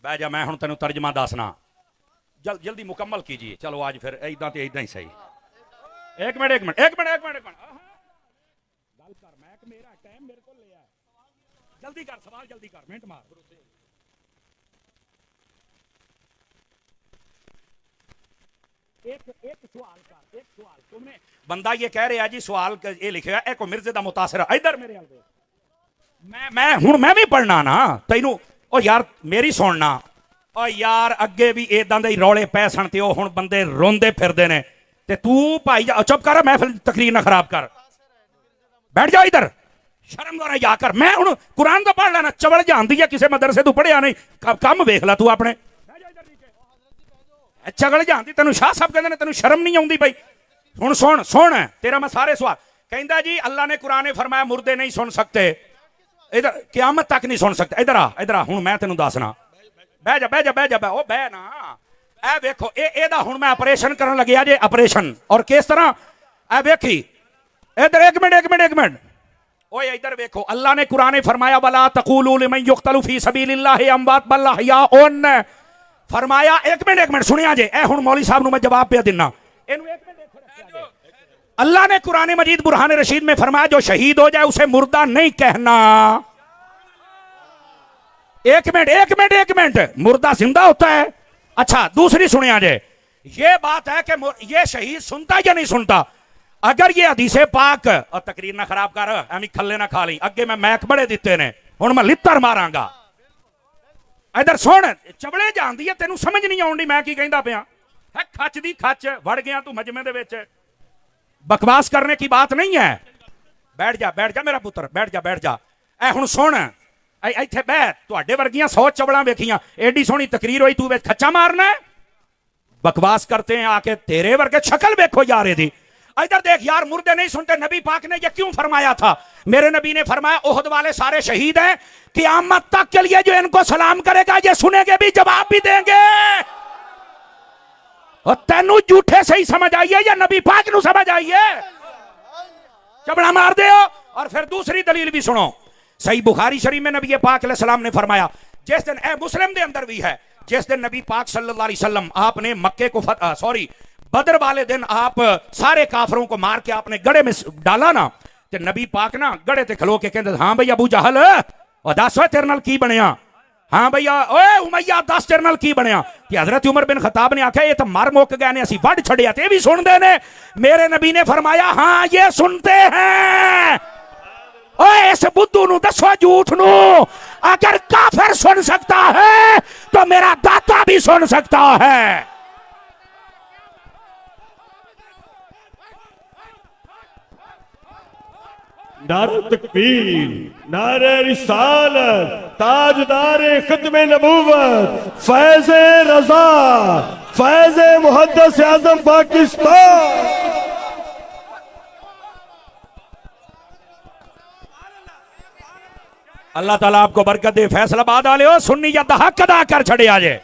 बह जा, मैं हुण तेनू तर्जमा दसना। जल्दी मुकम्मल कीजिए। चलो आज फिर इदा तो इदा ही सही। एक मिनट एक मिनट एक मिनट एक मिनट एक मिनट गल कर, मैं मेरा टाइम मेरे को लिया। जल्दी कर सवाल, जल्दी कर, मिनट मार। एक सवाल कर, एक सवाल। तुमने बंदा ये कह रहा जी सवाल ये लिखे एक मिर्जे का मुतासर इधर मेरे मैं हुण मैं भी पढ़ना ना तैनू। ओ यार मेरी सुनना। ओ यार अगे भी इदां दे रौले पै सन ते ओ हुण बंदे रोंदे फिरदे ने ते तू भाई चुप कर, मैं फिर तकरीर ना खराब कर। बैठ जा इधर, शर्म द्वारा जा कर। मैं हुण कुरान तो पढ़ लेना, चवल जानदी है किसी मदरसे तू पढ़िया नहीं। कम वेख ला तू अपने। चगल जानती तेन शाह साहब कहते तेन शर्म नहीं आती भाई। हुण सुन सुन तेरा मैं सारे सवाल। कहता जी अल्लाह ने कुरान ने फरमाया मुर्दे नहीं सुन सकते, इधर क़यामत तक नहीं सुन सकते। इधर आ हुण मैं तेन दसना। बह जा बह जा बह जा बह ओ बह ना। ए वेखो एदा हुण मैं ऑपरेशन करन लग्या जे, ऑपरेशन। और किस तरह ए वेखी इधर एक मिनट एक मिनट एक मिनट। ओए इधर वेखो अल्लाह ने कुरान ने फरमाया वला तक़ूलू लिमन युक़तलु फी सबीलिल्लाहि अमवात बल अहयाउन। फरमाया एक मिनट सुनिया जे। ए हुण मौली साहब नु मैं जवाब पे देना। अल्लाह ने कुरान मजीद बुरहान रशीद में फरमाया जो शहीद हो जाए उसे मुर्दा नहीं कहना। एक मिनट एक मिनट, मुर्दा जिंदा होता है। अच्छा दूसरी सुनिया जे, ये बात है कि ये शहीद सुनता या नहीं सुनता। अगर ये हदीसे पाक और तकरीर ना खराब कर, एवं खल्ले ना खा ली। अगे मैं मैक बड़े दिते ने, हुण मैं लित्तर मारांगा। इधर सुन, चबड़े जानदी है तेनू समझ नहीं आउंदी मैं की कहंदा पिया है। खच दी खच वड़ गया तू मजमे दे विच। बकवास करने की बात नहीं है। बैठ जा मेरा पुत्र, बैठ जा। ए हुण सुन, इत्थे बह। तुहाडे वर्गियां 100 चवड़ां वेखियां, एडी सोहनी तकरीर होई, तू विच खच्चा मारना है। बकवास करते हैं आके, तेरे वर्गे शक्ल वेखो यार इहदी। इधर देख यार, मुर्दे नहीं सुनते। नबी पाक ने ये क्यों फरमाया था? मेरे नबी ने फरमाया ओहद वाले सारे शहीद हैं, क़यामत तक के लिए जो इनको सलाम करेगा ये सुनेंगे भी, जवाब भी देंगे। और तेनू झूठे से ही समझ आइए या नबी पाक नू समझ आइए? चबड़ा मार दे। और फिर दूसरी दलील भी सुनो। सही बुखारी शरीफ में नबी पाक अलैहि सलाम ने फरमाया, जिस दिन ए मुस्लिम दे अंदर भी है, जिस दिन नबी पाक सल्लल्लाहु अलैहि वसल्लम आपने मक्के को बदर वाले दिन आप सारे काफरों को मार के आपने गड़े में डाला ना, ते नबी पाक ना गड़े ते खलो के कहते हाँ भैया अबू जहल और दस तेरे नाल की बनया। हाँ भैया ओए उमैया दस तेरे नाल की बनया। कि हजरत उमर बिन खताब ने आख्या ये तो मर मुक गए ने, असी वढ़ छड़िया ते भी सुनते ने। मेरे नबी ने फरमाया हाँ ये सुनते हैं। ओए इस बुद्धू नु दसो झूठ नु, अगर काफिर सुन सकता है तो मेरा दाता भी सुन सकता है। नारे तकबीर, नारे रिसालत, ताजदार खत्मे नबूवत, फैज़े रज़ा, फैज़े मुहद्दिस आज़म पाकिस्तान। अल्लाह ताला आपको बरकत दे। फैसलाबाद वाले हो सुन्नी या हक अदा कर छड़े आजे।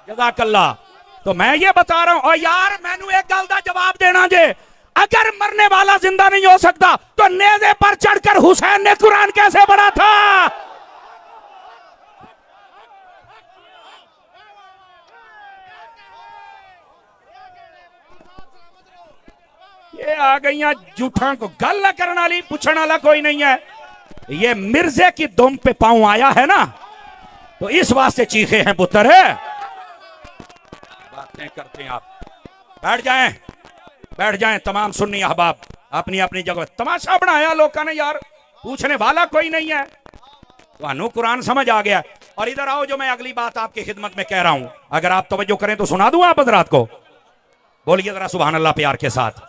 जज़ाकल्लाह। तो मैं ये बता रहा हूं, और यार मैनू एक गल दा जवाब देना जे, अगर मरने वाला जिंदा नहीं हो सकता तो नेज़े पर चढ़कर हुसैन ने कुरान कैसे पढ़ा था? ये आ गई झूठा को गल करने वाली, पूछने वाला कोई नहीं है। ये मिर्जे की दुम पे पांव आया है ना, तो इस वास्ते चीखे हैं पुत्र। बातें करते हैं आप। बैठ जाएं तमाम सुन्नी अहबाब अपनी अपनी जगह। तमाशा बनाया लोगों ने यार, पूछने वाला कोई नहीं है। तो कुरान समझ आ गया। और इधर आओ, जो मैं अगली बात आपकी खिदमत में कह रहा हूं, अगर आप तवज्जो करें तो सुना दूं आप हजरात को। बोलिए जरा सुभान अल्लाह प्यार के साथ।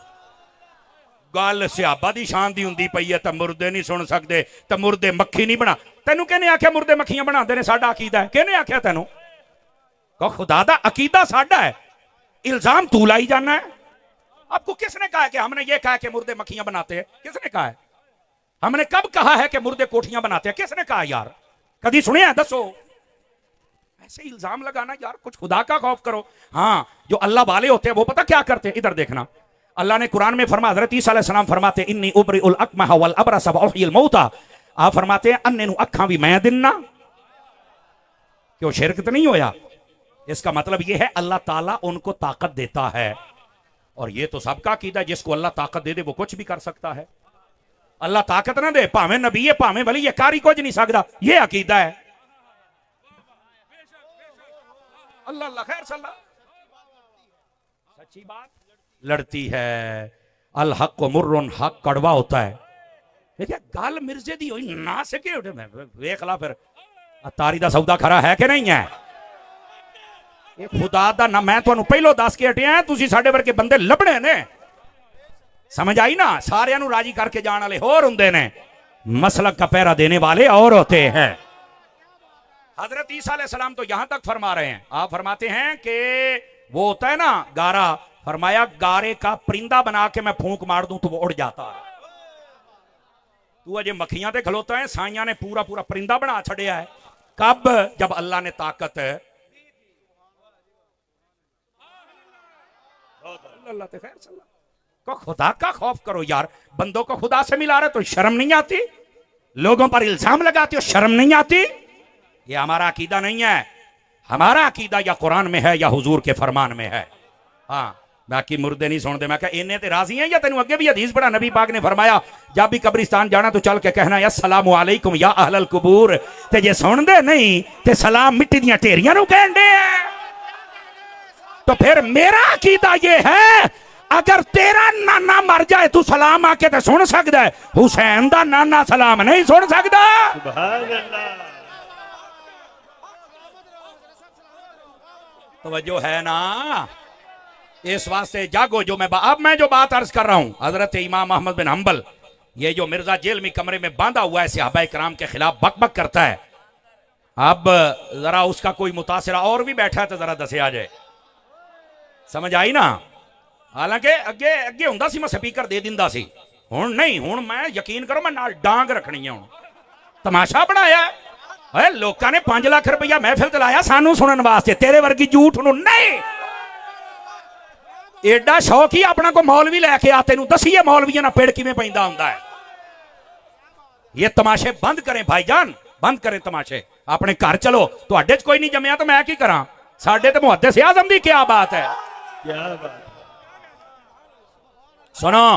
गल सियाबा दी शान दी हुंदी पई है, तो मुर्दे नहीं सुन सकते, तो मुर्दे मक्खी नहीं बना। तेनू कहने आख्या मुर्दे मक्खियां बनाते ने? साडा अकीदा है। कहने आख्या तेनू? कहो खुदा दा अकीदा साडा है, इल्जाम तू लाई जाना है। आपको किसने कहा है कि हमने ये कहा कि मुर्दे मक्खियां बनाते हैं? किसने कहा है? हमने कब कहा है कि मुर्दे कोठियां बनाते हैं? किसने कहा यार? कभी सुने हैं? दसो। ऐसे इल्जाम लगाना यार, कुछ खुदा का खौफ करो। हाँ जो अल्लाह वाले होते हैं वो पता क्या करते हैं? इधर देखना, अल्लाह ने कुरान में फरमाया, हज़रत ईसा अलैहिस्सलाम फरमाते इन्नी उबरिउल अकमह वल अबरस व उहयिल मौता। आप फरमाते हैं अन्ने नु अखां भी मैं दिन्ना। क्यों शिरक तो नहीं होया। इसका मतलब यह है अल्लाह ताला उनको ताकत देता है, और ये तो सबका अकीदा है, जिसको अल्लाह ताकत दे दे वो कुछ भी कर सकता है। अल्लाह ताकत ना दे, भावें नबी है भावें वली, ये कारी कुछ नहीं सकता, ये अकीदा है। अल्लाह अल्लाह खैर सल्ला। सच्ची बात लड़ती है। अल हक मुर्रुन, हक कड़वा होता है। देखिए गल मिर्जे दी होई ना सके उठे मैं वेख ला फिर तारी दा सौदा खरा है कि नहीं है। ये खुदा दा ना मैं तुहानू पहलो दस के हटिया, तुसी साडे वर्गे बंदे लभणे ने, समझ आई ना। सारियां नू राजी करके जाने वाले होर हुंदे ने, मसलक का पहरा देने वाले और होते हैं। हजरत ईसा अलैहिस्सलाम तो यहां तक फरमा रहे हैं, आप फरमाते हैं कि वो होता है ना गारा, फरमाया गारे का परिंदा बना के मैं फूंक मार दूं तो वो उड़ जाता है। तू अजे मक्खियां ते खलोता है, साइयां ने पूरा पूरा परिंदा बना छड़िया है। कब? जब अल्लाह ने ताकत अल्लाह ते खैर को खुदा का खौफ करो यार। बंदों को खुदा से मिला रहे तो शर्म नहीं आती? लोगों पर इल्जाम लगाते हो, शर्म नहीं आती? ये हमारा अकीदा नहीं है। हमारा अकीदा या कुरान में है या हुजूर के फरमान में है। हाँ, बाकी मुर्दे नहीं सुनते। मैं कहा इन्हें ते राजी हैं या तेन अगे भी हदीस पढ़ा, नबी पाक ने फरमाया जब भी कब्रिस्तान जाना तो चल के कहना अस्सलामु अलैकुम या अहलल कुबूर, ते जे सुनदे नहीं ते सलाम मिट्टी दियां ढेरियां नूं कहंदे हैं। तो फिर मेरा अकीदा ये है, अगर तेरा नाना मर जाए तू सलाम आके तो सुन सकता है, हुसैन दा नाना सलाम नहीं सुन सकता। सुभान अल्लाह। तवज्जो है ना। इस वास्ते जागो। जो अब मैं जो बात अर्ज कर रहा हूं, हजरत इमाम अहमद बिन हंबल, ये जो मिर्जा जेल में कमरे में बांधा हुआ है सहाबाए किराम के खिलाफ बक बक करता है, अब जरा उसका कोई मुतासिरा और भी बैठा है तो जरा दसे आ जाए। समझ आई ना। हालांकि अगे अगे हुंदा सी मैं स्पीकर दे दिंदा सी, हुण नहीं। हुण मैं यकीन करो मैं नाल डांग रखनी है। हुण तमाशा बनाया है लोगों ने 5 लाख रुपया महफिल ते लाया सानू सुनने वास्ते, तेरे वर्गी झूठ नूं नहीं। एडा शौक ही अपना को मौलवी लैके आ, तेनू दसीए मौलवियां ना पेड़ किवें पैंदा हुंदा है। ये तमाशे बंद करें भाईजान, बंद करें तमाशे। अपने घर चलो। तुहाडे च कोई नहीं जम्मिया तो मैं की करा? साडे ते मुहद्दिस आज़म दी क्या बात है। क्या बात। सुनो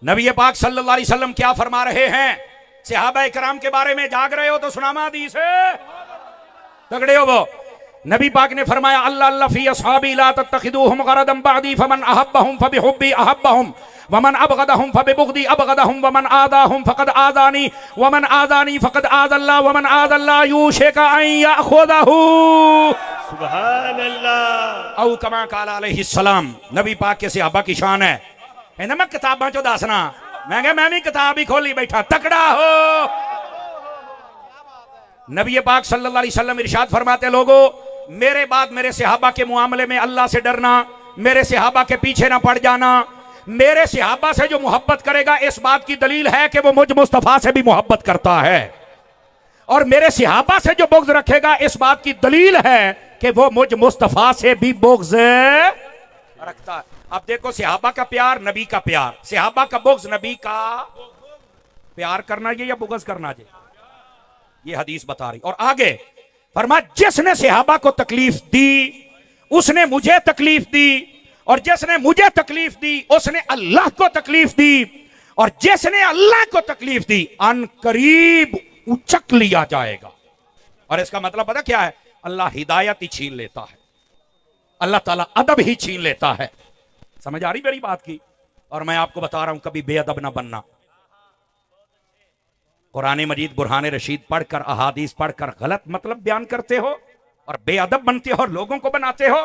नबी पाक सल्लल्लाहु अलैहि वसल्लम क्या फरमा रहे हैं सहाबाए किराम के बारे में। जाग रहे हो तो सुनामा हदीस है, तगड़े हो वो। नबी पाक ने फरमाया अल्लाह अल्लाह फी अस्हाबी ला तत्तखिदूहुम गरदम बअदी फमन अहब्बहुम फबिहुब्बी अहब्बहुम वमन अबगदहुम फबिबुगदी अबगदहुम वमन आदाहुम फकद आदानी वमन आदानी फकद आदल्लाह वमन आदल्लाह यूशिका अन याखुदहू। सुभान अल्लाह। औ कमा काला अलैहि सलाम। नबी पाक के सहाबा की शान है। कहना मैं किताबां चो दसना, मैं क्या मैं भी किताब ही खोली बैठा। तकड़ा हो। नबी पाक सल्लल्लाहु अलैहि वसल्लम इरशाद फरमाते लोगों मेरे बाद मेरे सहाबा के मुआमले में अल्लाह से डरना, मेरे सहाबा के पीछे ना पड़ जाना। मेरे सहाबा से जो मोहब्बत करेगा इस बात की दलील है कि वो मुझ मुस्तफा से भी मोहब्बत करता है, और मेरे सहाबा से जो बुग़्ज़ रखेगा इस बात की दलील है कि वो मुझ मुस्तफा से भी बुग़्ज़ रखता है। अब देखो सहाबा का प्यार, नबी का प्यार, सहाबा का बुग़्ज़, नबी का प्यार करना ये या बुग़्ज़ करना ये, ये हदीस बता रही। और आगे फरमा जिसने सहाबा को तकलीफ दी उसने मुझे तकलीफ दी, और जिसने मुझे तकलीफ दी उसने अल्लाह को तकलीफ दी, और जिसने अल्लाह को तकलीफ दी अन करीब उचक लिया जाएगा। और इसका मतलब पता क्या है? अल्लाह हिदायत ही छीन लेता है, अल्लाह ताला अदब ही छीन लेता है। समझ आ रही मेरी बात की? और मैं आपको बता रहा हूं कभी बेअदब ना बनना। कुरान मजीद बुरहान रशीद पढ़कर अहादीस पढ़कर गलत मतलब बयान करते हो और बेअदब बनते हो और लोगों को बनाते हो,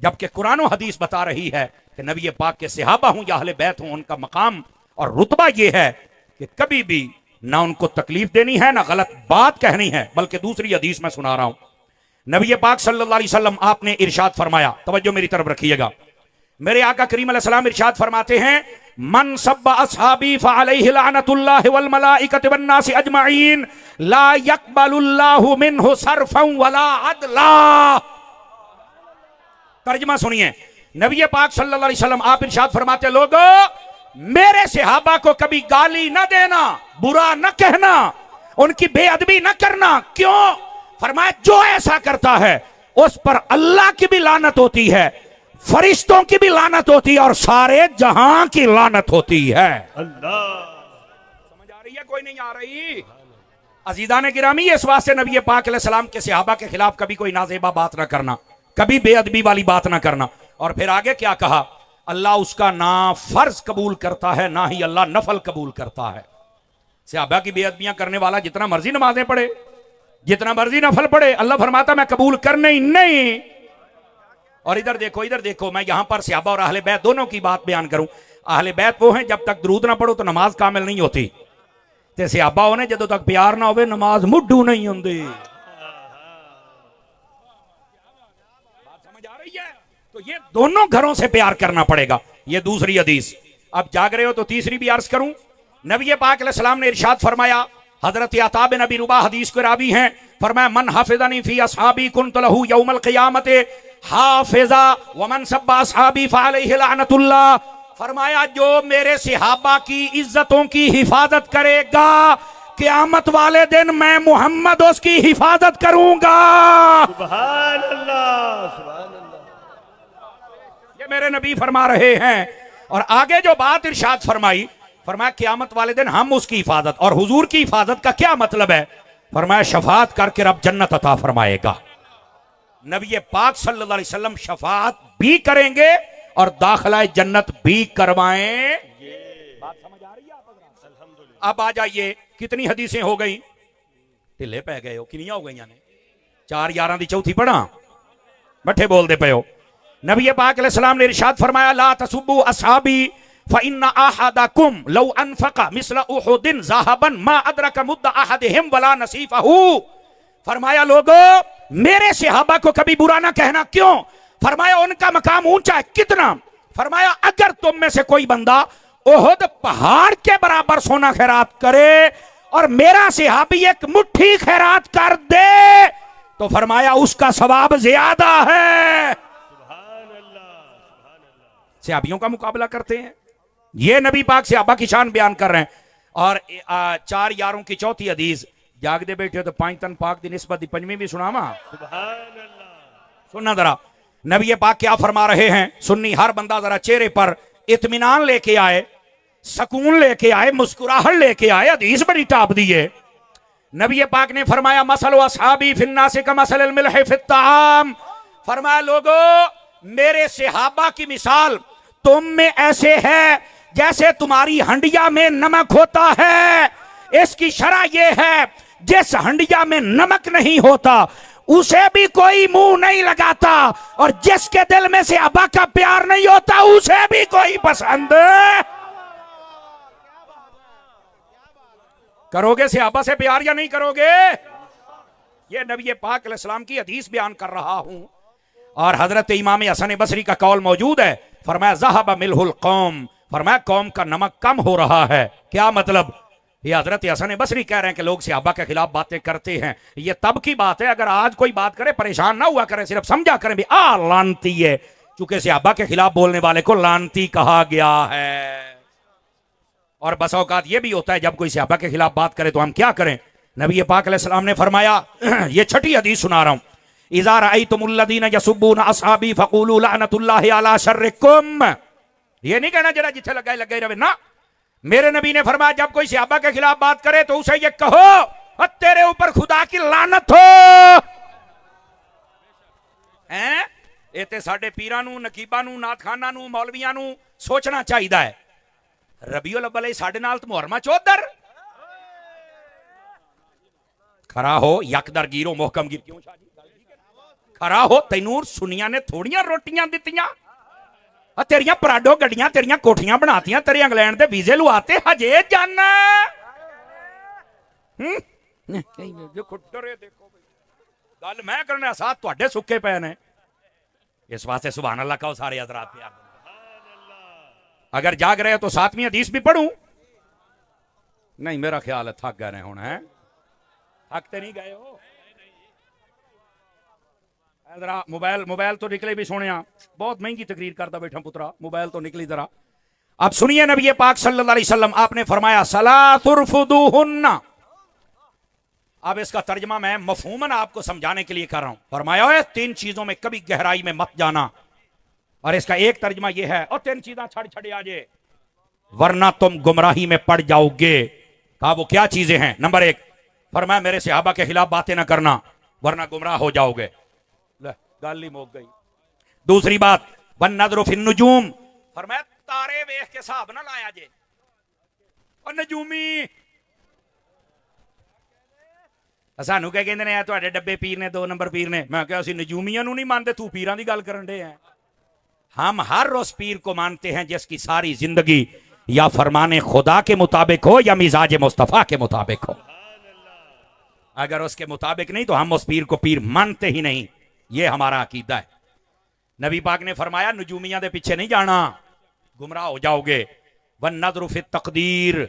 जबकि कुरान और हदीस बता रही है कि नबी पाक के सहाबा हूं या अहले बैत हूं, उनका मकाम और रुतबा यह है कि कभी भी ना उनको तकलीफ देनी है ना गलत बात कहनी है। बल्कि दूसरी हदीस में सुना रहा हूं, नबी पाक सल्लल्लाहु अलैहि वसल्लम आपने इरशाद फरमाया, तवज्जो मेरी तरफ रखिएगा। मेरे आका करीम अलैहिस्सलाम इरशाद फरमाते हैं मन सब्बा अस्हाबी फअलैहि लानतुल्लाहि वल मलाइकति वन नासि अजमईन ला यक़बलुल्लाहु मिन्हु सर्फन वला अदला। तर्जुमा सुनिए, नबी पाक सल्लल्लाहु अलैहि वसल्लम आप इरशाद फरमाते लोगों मेरे सहाबा को कभी गाली न देना, बुरा न कहना, उनकी बेअदबी न करना। क्यों? फरमाया जो ऐसा करता है उस पर अल्लाह की भी लानत होती है, फरिश्तों की भी लानत होती है और सारे जहां की लानत होती है। अल्लाह, समझ आ रही है? कोई नहीं आ रही? अजीजा ने गिरामी, इस वास्ते नबी पाक अलैहिस्सलाम के सहाबा के खिलाफ कभी कोई नाजेबा बात ना करना, कभी बेअदबी वाली बात ना करना। और फिर आगे क्या कहा? अल्लाह उसका ना फर्ज कबूल करता है ना ही अल्लाह नफल कबूल करता है। सहाबा की बेअदबियां करने वाला जितना मर्जी नमाजें पढ़े, जितना मर्जी नफल पढ़े, अल्लाह फरमाता मैं कबूल करने ही नहीं। और इधर देखो, मैं यहां पर सहाबा और अहले बैत दोनों की बात बयान करूं। अहले बैत वो हैं जब तक दरूद ना पढ़ो तो नमाज कामिल नहीं होती, ते सहाबा होने जदों तक प्यार ना होवे नमाज मुड्ढू नहीं होंदी। बात समझ आ रही है? तो ये दोनों घरों से प्यार करना पड़ेगा। ये दूसरी हदीस। अब जाग रहे हो तो तीसरी भी अर्ज करूं। नबी पाक अलैहिस्सलाम ने इरशाद फरमाया, हजरत अता बिन अबी रुबा हदीस के रावी हैं, फरमाया मन हाफिज़नी फी असहाबी कुन्त लहू यौमल क़ियामत हाफिज़ा व मन सब्बा असहाबी फअलैहि लअनतुल्लाह। फरमाया जो मेरे सहाबा की इज्जतों की हिफाजत करेगा, क़यामत वाले दिन मैं मोहम्मद उसकी हिफाजत करूंगा। सुभान अल्लाह, सुभान अल्लाह। ये मेरे नबी फरमा रहे हैं। और आगे जो बात इरशाद फरमाई, फरमाया क़यामत वाले दिन हम उसकी हिफाजत। और हुजूर की हिफाजत का क्या मतलब है? फरमाया शफाअत करके रब जन्नत अता फरमाएगा। नबी पाक सल्लल्लाहु अलैहि वसल्लम शफाअत भी करेंगे और दाखिला जन्नत भी करवाएं। बात समझ आ रही है आप? अब आ जाइए, कितनी हदीसें हो गई? ढिले पै गए हो, कितनी हो गई ने? 4 11 दी चौथी पढ़ा, बठे बोलते पे हो। नबी पाक अलैहिस्सलाम ने इरशाद फरमाया ला तसुब्बु असहाबी फ़इन्ना अहदकुम लौ अनफ़क़ मिस्ल उहुदिन ज़हबन मा अदरक मुद्द अहदिहिम वला नसीफ़हु। फरमाया लोगों मेरे सहाबा को कभी बुरा ना कहना। क्यों? फरमाया उनका मकाम ऊंचा है। कितना? फरमाया अगर तुम में से कोई बंदा उहुद पहाड़ के बराबर सोना खैरात करे और मेरा सहाबी एक मुट्ठी खैरात कर दे तो फरमाया उसका सवाब ज्यादा है। सहाबियों का मुकाबला करते हैं। ये नबी पाक सहाबा की शान बयान कर रहे हैं। और 4 यारों की चौथी हदीस, जागदे बैठे हो तो 5 तन पाक दी निस्बत दी पंजवीं भी सुनावा। सुनना जरा नबी पाक क्या फरमा रहे हैं। सुन्नी हर बंदा जरा चेहरे पर इत्मीनान लेके आए, सुकून लेके आए, मुस्कुराहट लेके आए। हदीस बड़ी टाप दी है। नबी पाक ने फरमाया मसलु असहाबी फिन्नासि कमसलिल मिल्हि फित्ताम। फरमाया लोगों मेरे सहाबा की मिसाल तुम में ऐसे है जैसे तुम्हारी हंडिया में नमक होता है। इसकी शरह यह है जिस हंडिया में नमक नहीं होता उसे भी कोई मुंह नहीं लगाता, और जिसके दिल में से सहाबा का प्यार नहीं होता उसे भी कोई पसंद। करोगे सहाबा से प्यार या नहीं करोगे? ये नबी पाक अलैहिस्सलाम की हदीस बयान कर रहा हूं। और हजरत इमाम हसन बसरी का कौल मौजूद है। फरमाया ज़हब मिलहुल कौम, फरमाया कौम का नमक कम हो रहा है। क्या मतलब? ये हजरत हसन बसरी कह रहे हैं कि लोग सहाबा के खिलाफ बातें करते हैं। ये तब की बात है, अगर आज कोई बात करे परेशान ना हुआ करे, सिर्फ समझा करें भी लानती है, चूंकि सहाबा के खिलाफ बोलने वाले को लानती कहा गया है। और बस औकात ये भी होता है जब कोई सहाबा के खिलाफ बात करे तो हम क्या करें। नबी पाक अलैहिस्सलाम ने फरमाया, ये छठी हदीस सुना रहा हूं, इज़ा रअयतुमुल्लज़ीना यसुब्बूना असहाबी फक़ूलू लअनतुल्लाहि अला शर्रिकुम। ये नहीं कहना जरा जिथे लगे रहे ना। मेरे नबी ने फरमाया जब कोई सहाबा के खिलाफ बात करे तो उसे ये कहो तेरे ऊपर खुदा की लानत हो। हैं ये ते साडे पीरां नूं, नकीबां नूं, नाथखानां नूं, मौलवियां नूं सोचना चाहिए है। रबीउल अव्वल साडे नाल तो मुहर्रमा चौधर खरा हो, यकदर गिरो मोहकम गिर। क्यों शाह जी खरा हो, तैनूर सुनिया ने थोड़ियां रोटियां दित्तियां, तेरियां पराडो गड्डियां, तेरियां कोठियां बनातियां, तेरे इंग्लैंड दे वीजे लुआते, हजे जाना। गल मैं करना साथ तुहाडे सुक्के पे ने। इस वास्ते सुभान अल्लाह कहो सारे हजरात पे। अगर जाग रहे हो तो 7वीं हदीस भी पढ़ूं? नहीं, मेरा ख्याल है थक गए हुण। है थकते नहीं गए हो? जरा मोबाइल तो निकले भी सोने, बहुत महंगी तकरीर करता बैठा पुत्रा, मोबाइल तो निकली जरा। अब सुनिए नबी पाक सल्लल्लाहु अलैहि वसल्लम आपने फरमाया सलातुरफुदुहुन्ना, अब इसका तर्जमा मैं मफहूमन आपको समझाने के लिए कर रहा हूं। फरमाया है 3 चीजों में कभी गहराई में मत जाना, और इसका एक तर्जमा यह है, और 3 चीजें छड़ छड़े आजे वरना तुम गुमराही में पड़ जाओगे। कहा वो क्या चीजें हैं? नंबर 1 फरमाया मेरे सहाबा के खिलाफ बातें ना करना वरना गुमराह हो जाओगे। गाली मोक गई। दूसरी बात वन नजर फिन नुजूम, फरमाया तारे वेख के हिसाब ना लाया जे, और नजूमी सानू क्या कहते हैं तुहाडे डब्बे पीर ने 2 नंबर पीर ने। मैं क्या असी नजूमियां नहीं मानते, तू पीरां दी गल करन दे हैं। हम हर उस पीर को मानते हैं जिसकी सारी जिंदगी या फरमाने खुदा के मुताबिक हो या मिजाज मुस्तफा के मुताबिक हो। अगर उसके मुताबिक नहीं तो हम उस पीर को पीर मानते ही नहीं। यह हमारा अकीदा है। नबी पाक ने फरमाया नजूमियां दे पीछे नहीं जाना, गुमराह हो जाओगे। वन नज़र फी तकदीर,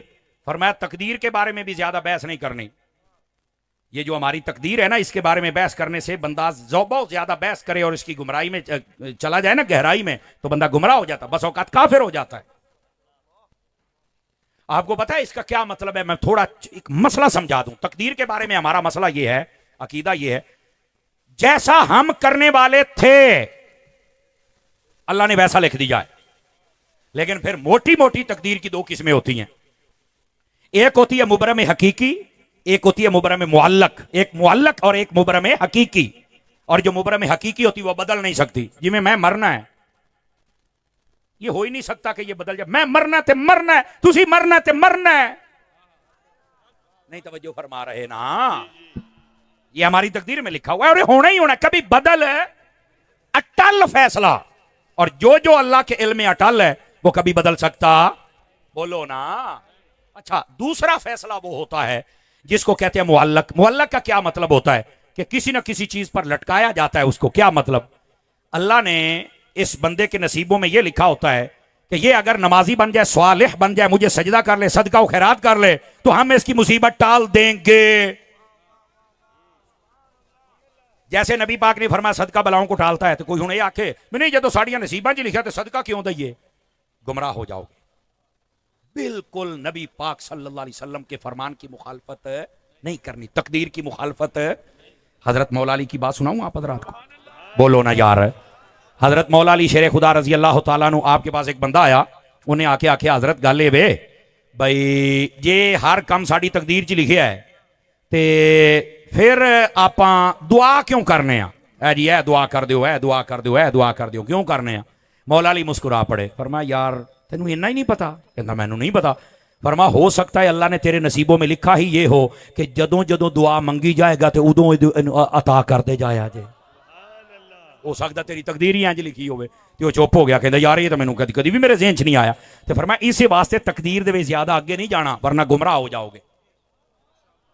फरमाया तकदीर के बारे में भी ज्यादा बहस नहीं करनी। ये जो हमारी तकदीर है ना, इसके बारे में बहस करने से बंदा बहुत ज्यादा बहस करे और इसकी गुमराही में चला जाए ना, गहराई में, तो बंदा गुमराह हो जाता, बस औकात काफिर हो जाता है। आपको पता है इसका क्या मतलब है? मैं थोड़ा एक मसला समझा दूं। तकदीर के बारे में हमारा मसला यह है, अकीदा यह है, जैसा हम करने वाले थे अल्लाह ने वैसा लिख दिया है। लेकिन फिर मोटी मोटी तकदीर की 2 किस्में होती हैं। एक होती है मुबरम हकीकी, एक होती है मुबरम मुअल्लक। एक मुअल्लक और एक मुबरम हकीकी। और जो मुबरम हकीकी होती है वो बदल नहीं सकती। जिसमें मैं मरना है, ये हो ही नहीं सकता कि ये बदल जाए। मैं मरना ते मरना है, तुसी मरना ते मरना है। नहीं तवज्जो फरमा रहे ना, ये हमारी तकदीर में लिखा हुआ है और होना ही होना। कभी बदल है, अटल फैसला, और जो जो अल्लाह के इल्म में अटल है वो कभी बदल सकता? बोलो ना। अच्छा, दूसरा फैसला वो होता है जिसको कहते हैं मुअल्लक। मुअल्लक का क्या मतलब होता है? कि किसी ना किसी चीज पर लटकाया जाता है उसको। क्या मतलब? अल्लाह ने इस बंदे के नसीबों में यह लिखा होता है कि ये अगर नमाजी बन जाए, स्वालिह बन जाए, मुझे सजदा कर ले, सदका और खैरात कर ले, तो हम इसकी मुसीबत टाल देंगे। जैसे नबी पाक ने फरमाया सदका बलाओं को टालता है। तो कोई हुणे आखे नहीं जो साड़ियां नसीबा जी लिखा तो सदका क्यों दइए? गुमराह हो जाओगे। बिल्कुल नबी पाक सल्लल्लाहु अलैहि वसल्लम के फरमान की मुखालफत नहीं करनी, तकदीर की मुखालफत। हजरत मौला अली की बात सुनाऊं आप हजरात को? बोलो ना यार। हजरत मौला अली शेर खुदा रजी अल्लाह तआला अन्हु, आपके पास एक बंदा आया, उन्हें आके आखे हजरत गल वे भाई जे हर काम साड़ी तकदीर च लिखिया है ते फिर आप दुआ क्यों करने आ जी? है दुआ कर दो, है दुआ कर दो, है दुआ कर दो, क्यों करने आ? मौला अली मुस्कुरा पड़े। फरमाया यार तेनू इन्ना ही नहीं पता? कहता मैनू नहीं पता। फरमा हो सकता है अल्लाह ने तेरे नसीबों में लिखा ही ये हो कि जदों जदों दुआ मंगी जाएगा तो उदों अता करते जाया जे। हो सकता तेरी तकदीर ही इंज लिखी होवे। ते वो चुप हो गया, कहता यार ये तो मैनू कदी कदी भी मेरे ज़हन च नहीं आया। तो फरमाया इस वास्ते तकदीर दे ज्यादा आगे नहीं जाना वरना गुमराह हो जाओगे।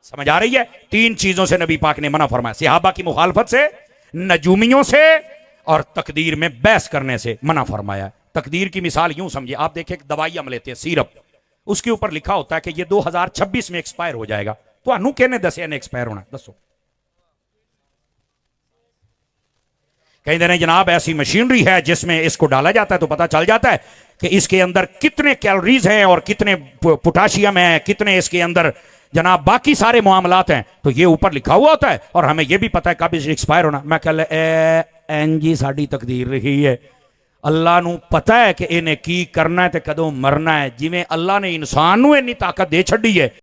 समझ आ रही है? 3 चीजों से नबी पाक ने मना फरमाया, सहाबा की मुखालफत से, नजूमियों से, और तकदीर में बहस करने से मना फरमाया। तकदीर की मिसाल यूं समझिए, आप देखिए एक दवाई हम लेते हैं सिरप, उसके ऊपर लिखा होता है कि ये 2026 में एक्सपायर हो जाएगा। तो अनु कहने दसिया ने एक्सपायर होना? दसो। कहते हैं जनाब ऐसी मशीनरी है जिसमें इसको डाला जाता है तो पता चल जाता है कि इसके अंदर कितने कैलोरीज हैं और कितने पोटाशियम है, कितने इसके अंदर जनाब बाकी सारे मामलात हैं। तो ये ऊपर लिखा हुआ होता है और हमें ये भी पता है कब एक्सपायर होना। मैं कह एन जी साड़ी तकदीर रही है। अल्लाह नू पता है कि इन्हें की करना है ते कदों मरना है। जिवें अल्लाह ने इंसान नू इन्नी ताकत दे छड़ी है,